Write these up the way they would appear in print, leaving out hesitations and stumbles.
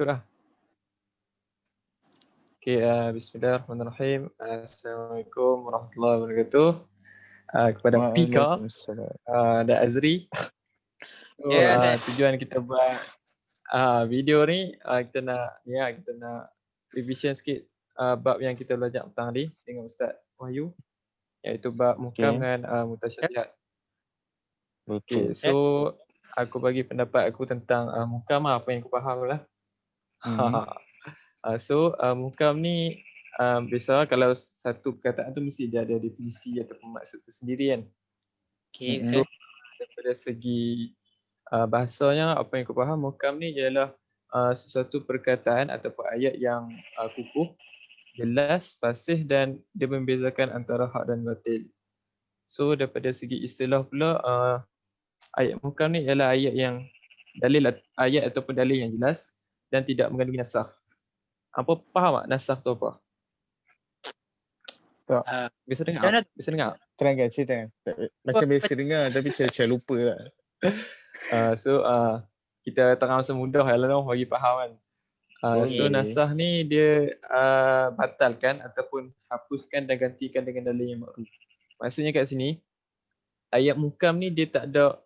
Ikutlah. Okay, bismillahirrahmanirrahim. Assalamualaikum warahmatullahi wabarakatuh. Kepada Pika Waalaikumsalam. dan Azri. So, tujuan kita buat video ni, kita nak revision sikit bab yang kita belajar petang tadi dengan Ustaz Wahyu, iaitu bab muhkam dan mutasyabihat. Okay, Betul. so aku bagi pendapat aku tentang muhkam, apa yang aku faham lah. So muhkam ni biasa kalau satu perkataan tu mesti dia ada definisi ataupun maksud tersendiri kan. Okay, So daripada segi bahasanya, apa yang aku faham, muhkam ni ialah sesuatu perkataan ataupun ayat yang kukuh, jelas, fasih dan dia membezakan antara hak dan batil. So daripada segi istilah pula, ayat muhkam ni ialah ayat yang ayat ataupun dalil yang jelas dan tidak mengandungi nasakh. Apa faham tak nasakh tu apa? Tak. Bisa dengar? Bisa dengar? Terangkan, cerita. Macam biasa dengar tapi saya lupa lah. So kita terang semudah lah bagi faham kan. So nasakh ni dia batalkan ataupun hapuskan dan gantikan dengan dalil yang baru. Maksudnya kat sini, ayat muhkam ni dia tak ada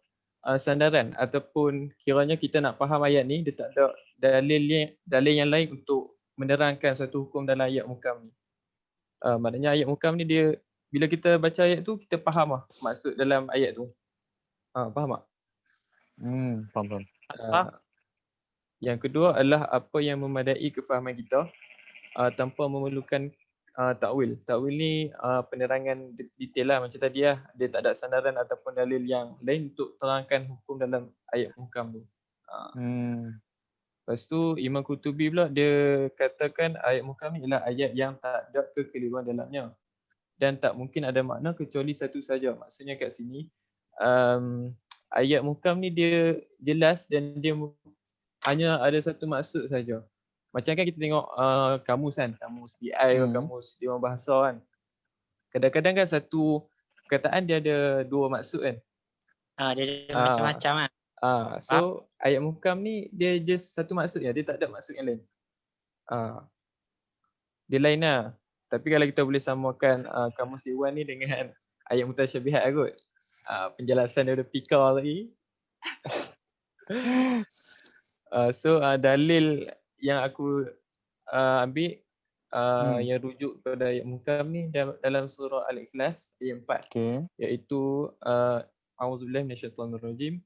sandaran ataupun kiranya kita nak faham ayat ni, dia tak ada dalil yang lain untuk menerangkan satu hukum dalam ayat muhkam ni. Maknanya ayat muhkam ni dia, bila kita baca ayat tu, kita faham lah maksud dalam ayat tu. Faham tak? Faham. Yang kedua adalah apa yang memadai kefahaman kita tanpa memerlukan takwil. Takwil ni penerangan detail lah macam tadi lah. Dia tak ada sandaran ataupun dalil yang lain untuk terangkan hukum dalam ayat muhkam tu. Lepas tu Imam Qurtubi pula dia katakan ayat muhkam ni ialah ayat yang tak ada kekeliruan dalamnya dan tak mungkin ada makna kecuali satu saja. Maksudnya kat sini ayat muhkam ni dia jelas dan dia hanya ada satu maksud saja. Macam kan kita tengok kamus kan, kamus BI atau kamus Dewan Bahasa kan. Kadang-kadang kan satu perkataan dia ada dua maksud kan. Dia ada macam-macam kan. So ayat muhkam ni dia just satu maksud je, dia tak ada maksud yang lain. Dia lain lah. Tapi kalau kita boleh samakan kamus Dewan ni dengan ayat mutasyabihat kot. Penjelasan daripada Pika tadi. So dalil yang aku ambil yang rujuk kepada ayat muhkam ni dalam surah Al-Ikhlas ayat 4, iaitu a'udzubillahi minasyaitonirrajim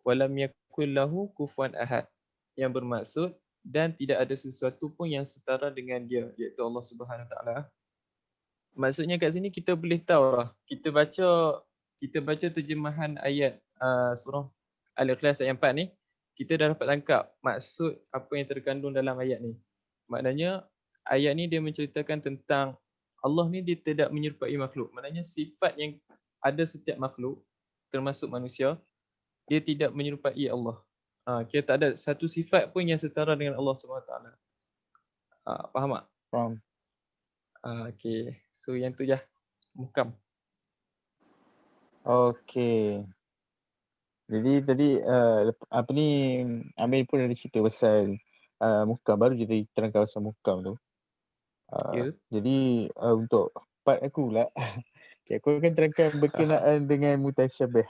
walam yakul lahu kufuwan ahad, yang bermaksud dan tidak ada sesuatu pun yang setara dengan dia, iaitu Allah Subhanahu taala. Maksudnya kat sini kita boleh tahu lah, kita baca terjemahan ayat surah Al-Ikhlas ayat 4 ni, kita dah dapat tangkap maksud apa yang terkandung dalam ayat ni. Maknanya ayat ni dia menceritakan tentang Allah ni dia tidak menyerupai makhluk. Maknanya sifat yang ada setiap makhluk termasuk manusia, dia tidak menyerupai Allah. Kita tak ada satu sifat pun yang setara dengan Allah SWT. Faham tak? Faham. Okay. So yang tu je muhkam. Okay. Jadi tadi apa ni, Amir pun ada cerita pasal muhkam, baru je terangkan pasal muhkam tu. Jadi untuk part aku pula, aku akan terangkan berkenaan dengan mutasyabih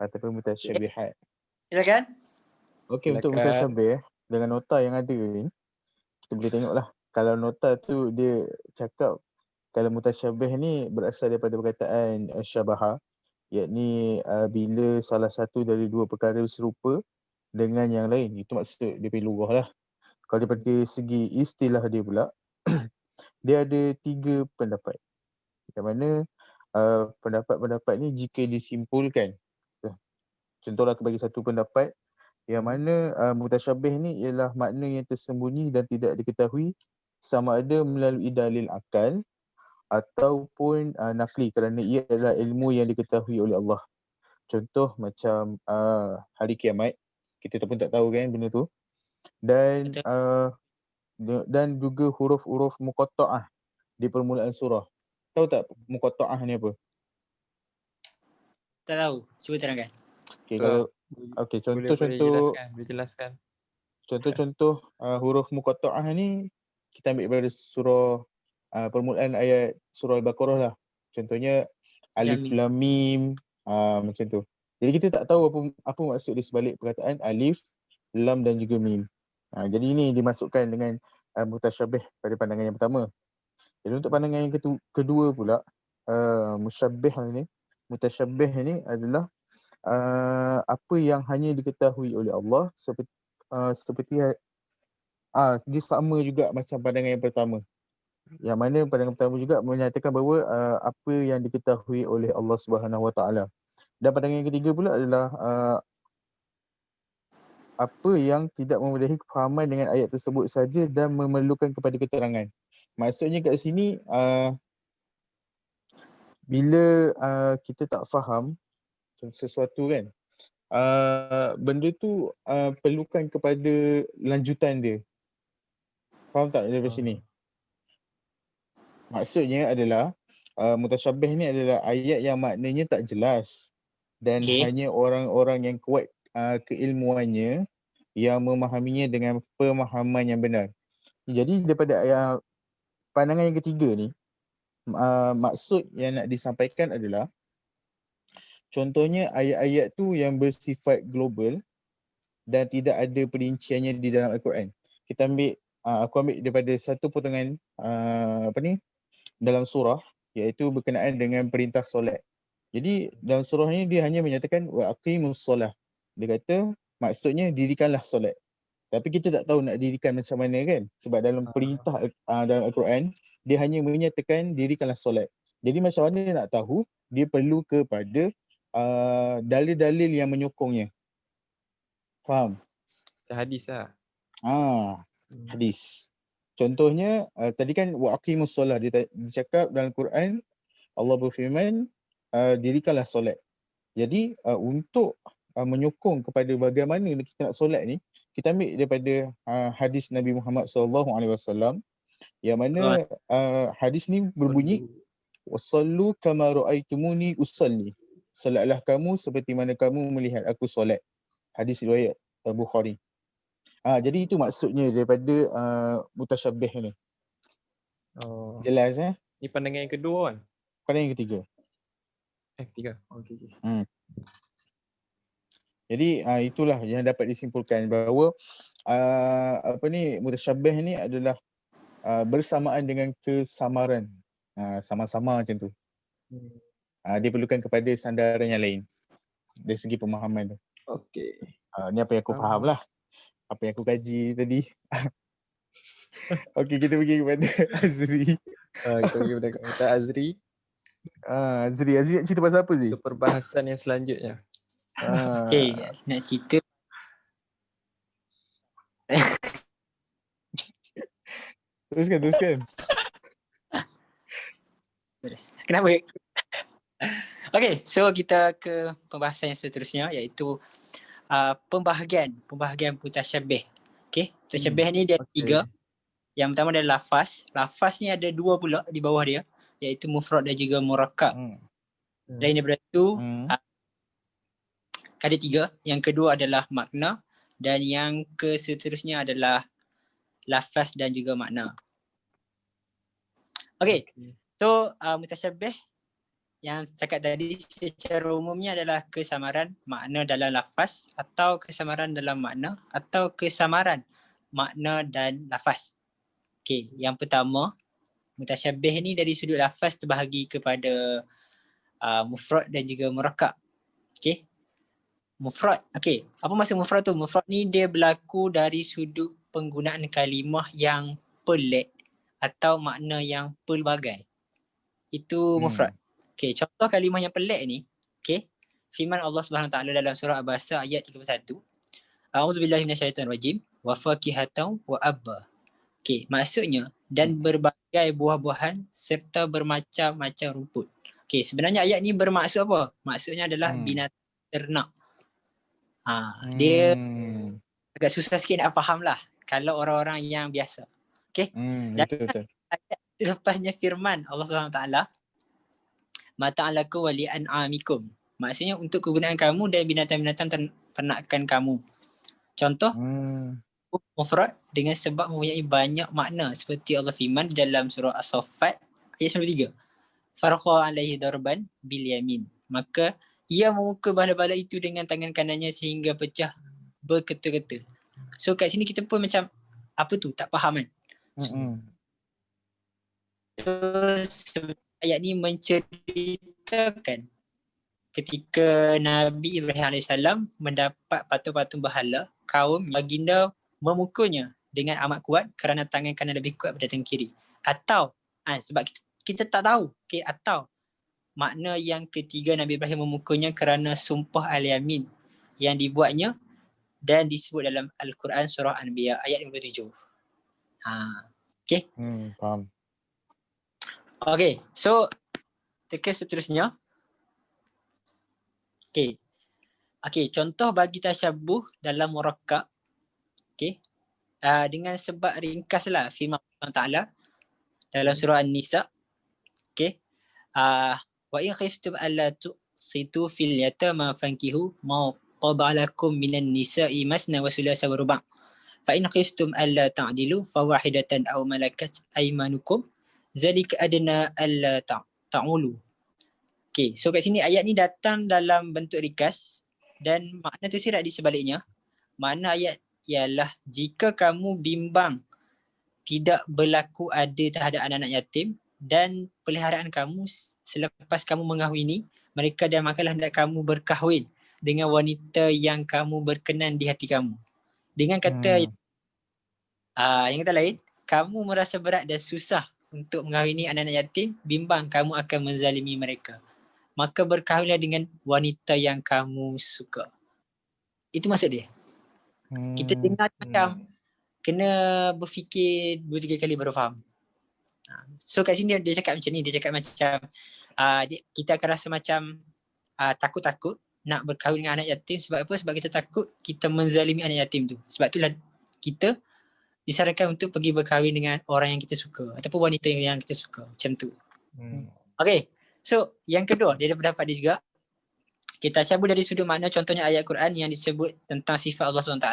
ataupun mutasyabihat. Silakan. Okey, untuk mutasyabih dengan nota yang ada ni, kita boleh tengoklah. Kalau nota tu dia cakap kalau mutasyabih ni berasal daripada perkataan syabaha, yakni bila salah satu dari dua perkara serupa dengan yang lain. Itu maksud dia punya lughah lah. Kalau daripada segi istilah dia pula, dia ada 3 pendapat. Yang mana pendapat-pendapat ni jika disimpulkan, contohlah aku bagi satu pendapat yang mana mutasyabih ni ialah makna yang tersembunyi dan tidak diketahui sama ada melalui dalil akal ataupun nakli, kerana ia adalah ilmu yang diketahui oleh Allah. Contoh macam hari kiamat, kita pun tak tahu kan benda tu. Dan juga huruf-huruf muqatta'ah di permulaan surah. Tahu tak muqatta'ah ni apa? Tak tahu. Cuba terangkan. Okey, kalau contoh boleh jelaskan. contoh-contoh huruf muqatta'ah ni kita ambil daripada surah permulaan ayat surah Al-Baqarah lah. Contohnya alif lam mim, macam tu. Jadi kita tak tahu apa maksud di sebalik perkataan alif, lam dan juga mim. Jadi ini dimasukkan dengan mutasyabih pada pandangan yang pertama. Jadi untuk pandangan yang kedua pula, mutasyabih ni adalah apa yang hanya diketahui oleh Allah seperti dia sama juga macam pandangan yang pertama. Yang mana pandangan pertama juga menyatakan bahawa apa yang diketahui oleh Allah Subhanahu Wa Taala. Dan pandangan yang ketiga pula adalah apa yang tidak memenuhi kefahaman dengan ayat tersebut saja dan memerlukan kepada keterangan. Maksudnya kat sini bila kita tak faham sesuatu kan, benda tu perlukan kepada lanjutan dia. Faham tak dari sini? Maksudnya adalah mutasyabih ni adalah ayat yang maknanya tak jelas dan hanya orang-orang yang kuat keilmuannya yang memahaminya dengan pemahaman yang benar. Jadi daripada pandangan yang ketiga ni, maksud yang nak disampaikan adalah contohnya ayat-ayat tu yang bersifat global dan tidak ada perinciannya di dalam Al-Quran. Kita ambil, aku ambil daripada satu potongan dalam surah, iaitu berkenaan dengan perintah solat. Jadi dalam surah ni dia hanya menyatakan wa aqimus solah. Dia kata maksudnya dirikanlah solat. Tapi kita tak tahu nak dirikan macam mana kan? Sebab dalam perintah dalam Al-Quran dia hanya menyatakan dirikanlah solat. Jadi macam mana nak tahu? Dia perlu kepada dalil-dalil yang menyokongnya. Faham? Hadis lah. Hadis. Contohnya tadi kan wa aqimus solah, dia cakap dalam Quran Allah berfirman dirikanlah solat. Jadi untuk menyokong kepada bagaimana kita nak solat ni, kita ambil daripada hadis Nabi Muhammad SAW yang mana hadis ni berbunyi wasallu kama raaitumuni usalli. Solatlah kamu seperti mana kamu melihat aku solat. Hadis riwayat Bukhari. Jadi itu maksudnya daripada mutasyabih ni. Jelas Ni pandangan yang kedua kan? Pandangan yang ketiga. Ketiga. Okay. Jadi itulah yang dapat disimpulkan bahawa mutasyabih ni adalah bersamaan dengan kesamaran. Sama-sama macam tu. Dia perlukan kepada sandaran yang lain dari segi pemahaman tu. Okey. Ni apa yang aku faham lah. Apa yang aku kaji tadi. Okey, kita pergi kepada Azri. Kita pergi kepada Azri. Azri nak cerita pasal apa sih? Perbahasan yang selanjutnya. Nak cerita. Teruskan. Kenapa? Okay, so kita ke pembahasan yang seterusnya, iaitu pembahagian mutasyabih. Okay, mutasyabih ni dia ada 3. Yang pertama adalah lafaz. Lafaz ni ada 2 pula di bawah dia, iaitu mufrad dan juga murakkab. Lain daripada tu ada 3. Yang kedua adalah makna, dan yang seterusnya adalah lafaz dan juga makna. Okay, so mutasyabih yang cakap tadi secara umumnya adalah kesamaran makna dalam lafaz, atau kesamaran dalam makna, atau kesamaran makna dan lafaz. Okay, yang pertama, mutasyabih ni dari sudut lafaz terbahagi kepada mufrad dan juga murakkab. Okay, mufrad. Okay, apa maksud mufrad tu? Mufrad ni dia berlaku dari sudut penggunaan kalimah yang pelik atau makna yang pelbagai. Itu mufrad. Okay, contoh kalimah yang pelik ni, okay, firman Allah Subhanahu Wa Taala dalam surah Abasa ayat 31. A'udzubillahi minasyaitonirrajim wa fakihatan wa abba. Okay, maksudnya dan berbagai buah-buahan serta bermacam-macam rumput. Okay, sebenarnya ayat ni bermaksud apa? Maksudnya adalah binatang ternak. Dia agak susah sikit nak faham lah kalau orang-orang yang biasa. Okay, dan betul. Ayat lepasnya firman Allah Subhanahu Wa Taala, mata'alakum wa li'an'amikum. Maksudnya untuk kegunaan kamu dan binatang-binatang ternakan kamu. Contoh, mufrad dengan sebab mempunyai banyak makna seperti Allah firman di dalam surah As-Saffat ayat 93. Farqa alaihi darban bil yamin. Maka ia memukul bala-bala itu dengan tangan kanannya sehingga pecah berketul-ketul. So kat sini kita pun macam apa tu, tak faham kan. So ayat ni menceritakan ketika Nabi Ibrahim AS mendapat patung-patung berhala, kaum baginda memukulnya dengan amat kuat kerana tangan kanan lebih kuat pada tangan kiri. Atau sebab kita tak tahu, okay, atau makna yang ketiga Nabi Ibrahim memukulnya kerana sumpah al-yamin yang dibuatnya dan disebut dalam Al-Quran surah Anbiya ayat 57. Okay. Faham. Okay, so teka seterusnya. Okay, contoh bagi tasyabuh dalam murakkab. Okay. Dengan sebab ringkaslah firman Allah Ta'ala dalam surah An-Nisa. Okay. Wa in khiftum alla tuqsitu fil yatama fankihu ma taba lakum minan nisa'i masna wa sulasa wa ruba'. Fa in khiftum alla ta'dilu fawahidatan aw malakat aymanukum zalika adna alla ta'ulu. Okay, so kat sini ayat ni datang dalam bentuk ringkas dan makna tersirat di sebaliknya. Makna ayat ialah jika kamu bimbang tidak berlaku adil terhadap anak-anak yatim dan peliharaan kamu selepas kamu mengahwini mereka dan makalah hendak kamu berkahwin dengan wanita yang kamu berkenan di hati kamu. Dengan kata yang kata lain, kamu merasa berat dan susah untuk mengahwini anak-anak yatim, bimbang kamu akan menzalimi mereka. Maka berkahwinlah dengan wanita yang kamu suka. Itu maksud dia. Kita dengar macam kena berfikir 2-3 kali baru faham. So kat sini dia cakap macam ni, dia cakap macam kita akan rasa macam takut-takut nak berkahwin dengan anak yatim. Sebab apa? Sebab kita takut kita menzalimi anak yatim tu. Sebab itulah kita disarankan untuk pergi berkahwin dengan orang yang kita suka ataupun wanita yang kita suka. Macam tu. Okay. So yang kedua, dia ada pendapat dia juga. Kita cabut dari sudut makna contohnya ayat Quran yang disebut tentang sifat Allah SWT,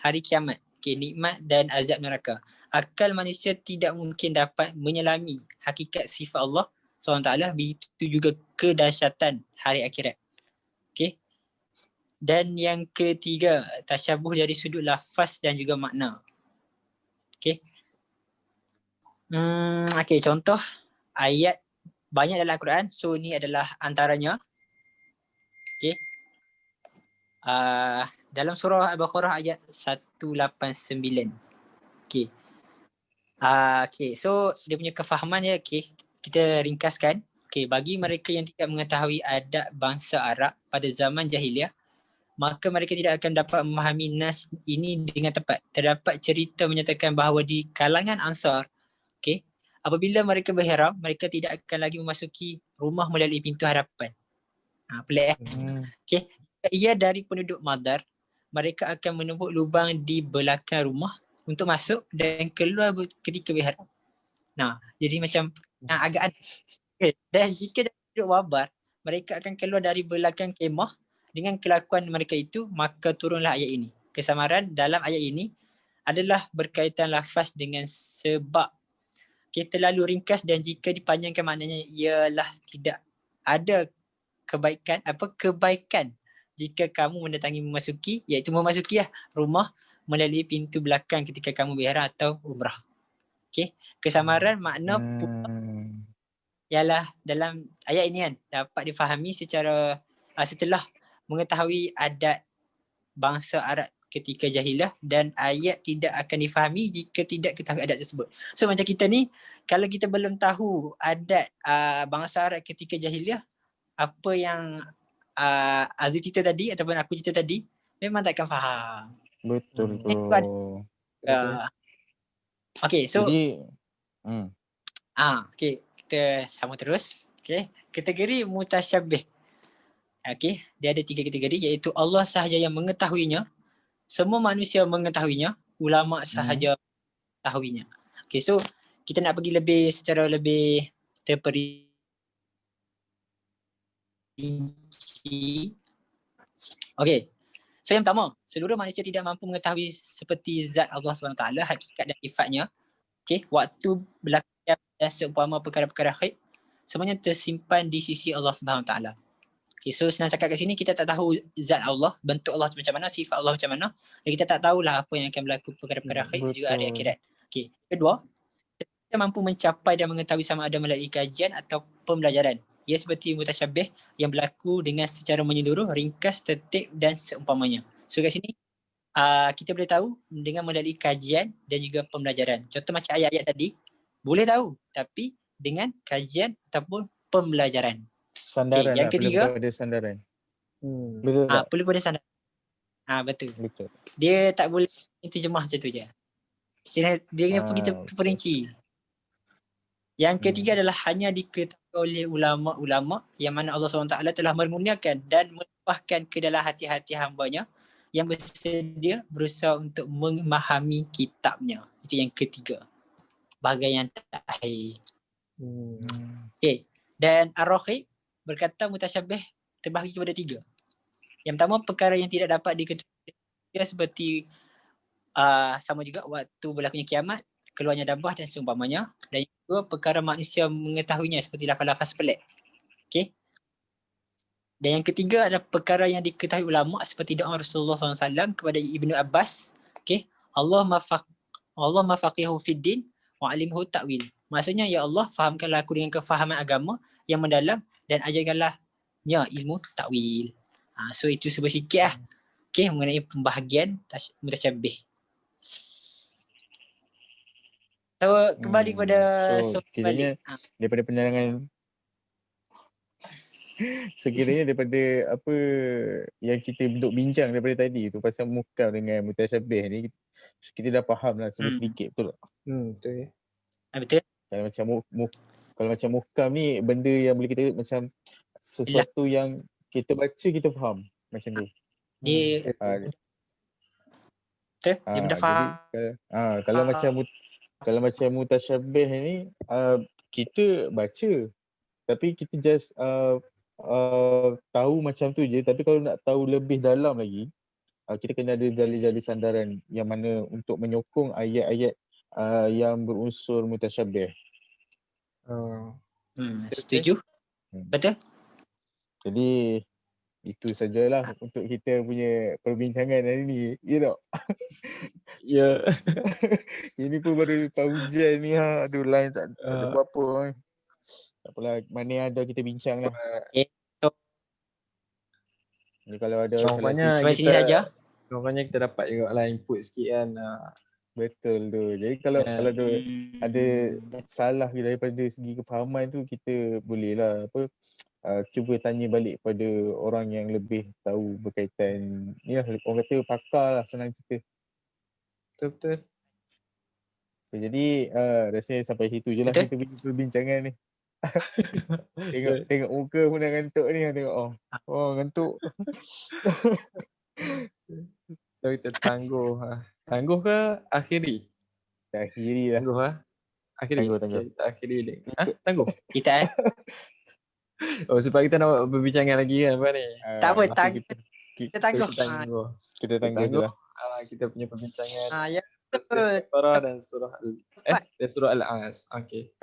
hari kiamat, nikmat dan azab neraka. Akal manusia tidak mungkin dapat menyelami hakikat sifat Allah SWT, begitu juga kedahsyatan hari akhirat. Okay. Dan yang ketiga, tasyabuh dari sudut lafaz dan juga makna. Okay. Okay, contoh ayat banyak dalam Al-Quran. So ni adalah antaranya. Okay. Dalam surah Al-Baqarah ayat 189. Okay. Okay, so dia punya kefahaman ya, okay, kita ringkaskan. Okay, bagi mereka yang tidak mengetahui adat bangsa Arab pada zaman jahiliah, maka mereka tidak akan dapat memahami nas ini dengan tepat. Terdapat cerita menyatakan bahawa di kalangan Ansar, okay, apabila mereka berihram, mereka tidak akan lagi memasuki rumah melalui pintu hadapan. Pelik Okay. Ia dari penduduk Madar, mereka akan menumpuk lubang di belakang rumah untuk masuk dan keluar ketika berihram. Jadi macam agak aneh. Okay. Dan jika dari penduduk Wabar, mereka akan keluar dari belakang kemah. Dengan kelakuan mereka itu, maka turunlah ayat ini. Kesamaran dalam ayat ini adalah berkaitan lafaz dengan sebab. Kita terlalu ringkas dan jika dipanjangkan maknanya ialah tidak ada kebaikan jika kamu memasuki rumah melalui pintu belakang ketika kamu berihram atau umrah. Okay. Kesamaran makna ialah dalam ayat ini kan dapat difahami secara setelah mengetahui adat bangsa Arab ketika jahiliah, dan ayat tidak akan difahami jika tidak ketahui adat tersebut. So macam kita ni, kalau kita belum tahu adat bangsa Arab ketika jahiliah, apa yang Azul cerita tadi ataupun aku cerita tadi, memang takkan faham. Betul tu. Okay, so jadi okay, kita sama terus. Okay, kategori mutasyabih. Okay, dia ada 3 kategori, iaitu Allah sahaja yang mengetahuinya, semua manusia mengetahuinya, ulama sahaja mengetahuinya. Okay, so kita nak pergi secara lebih terperinci. Okay, So yang pertama, seluruh manusia tidak mampu mengetahui seperti zat Allah SWT, hakikat dan sifatnya. Okay, waktu berlaku dan seumpama perkara-perkara khaib, semuanya tersimpan di sisi Allah SWT. Okay, so senang cakap kat sini, kita tak tahu zat Allah, bentuk Allah macam mana, sifat Allah macam mana, dan kita tak tahulah apa yang akan berlaku perkara-perkara khaib juga hari akhirat. Okay. Kedua, kita mampu mencapai dan mengetahui sama ada melalui kajian atau pembelajaran. Ia seperti mutasyabih yang berlaku dengan secara menyeluruh, ringkas, tertib dan seumpamanya. So kat sini, kita boleh tahu dengan melalui kajian dan juga pembelajaran. Contoh macam ayat-ayat tadi, boleh tahu tapi dengan kajian ataupun pembelajaran. Sandaran yang ketiga, perlu pada sandaran. Betul tak? Perlu pada sandaran. Betul. Dia tak boleh terjemah macam tu je. Dia pun kita perinci. Yang ketiga adalah hanya diketahui oleh ulama-ulama yang mana Allah SWT telah memurniakan dan menambahkan ke dalam hati-hati hambanya yang bersedia berusaha untuk memahami kitabnya. Itu yang ketiga. Bahagian yang terakhir. Okay. Dan Ar-Raghib berkata mutasyabih terbahagi kepada 3. Yang pertama, perkara yang tidak dapat diketahui seperti sama juga waktu berlakunya kiamat, keluarnya dabah dan seumpamanya. Dan yang kedua, perkara manusia mengetahuinya seperti lafaz-lafaz pelik. Okay. Dan yang ketiga adalah perkara yang diketahui ulama seperti doa Rasulullah SAW kepada Ibnu Abbas. Okay. Allah mafaqihu fid din wa alimhu ta'wil. Maksudnya, ya Allah, fahamkanlah aku dengan kefahaman agama yang mendalam dan ajarkanlahnya ilmu ta'wil. So itu sikit lah. Okay, mengenai pembahagian mutasyabih. So kembali kepada kiranya daripada penerangan sekiranya daripada apa yang kita duduk bincang daripada tadi tu pasal muhkam dengan mutasyabih ni, kita dah faham lah sedikit, betul tak? Betul. Betul. Kalau macam muhkam ni benda yang boleh kita macam sesuatu yang kita baca kita faham macam tu. Dia benda faham. Kalau macam mutasyabih ni kita baca tapi kita just tahu macam tu je, tapi kalau nak tahu lebih dalam lagi kita kena ada dalil-dalil sandaran yang mana untuk menyokong ayat-ayat yang berunsur mutasyabih. Setuju. Betul. Jadi itu sajalah untuk kita punya perbincangan hari ni, you know. Ya. Ini pun baru hujan ni aduh, line tak ada apa-apa. Tak apalah, mana ada kita bincang lah. Ni kalau ada sampai sini saja. Rupanya kita dapat juga lah input sikit kan. Betul tu. Jadi kalau ada salah daripada segi kefahaman tu, kita boleh lah cuba tanya balik pada orang yang lebih tahu berkaitan ni lah, orang kata pakar lah, senang cerita. Betul. Jadi rasanya sampai situ je lah kita punya perbincangan ni. Tengok muka pun dah ngantuk ni, tengok ngantuk. So kita tangguh. Tangguh ke akhiri? Akhiri lah. Tangguh akhiri. Tangguh. Okay, kita akhiri ni. Tangguh. Kita sebab kita nak buat perbincangan lagi kan apa ni? Tak apa, kita tangguh. Kita tangguh je lah. Kita punya perbincangan. Ya. Al-Baqarah dan surah Al-As. Okey.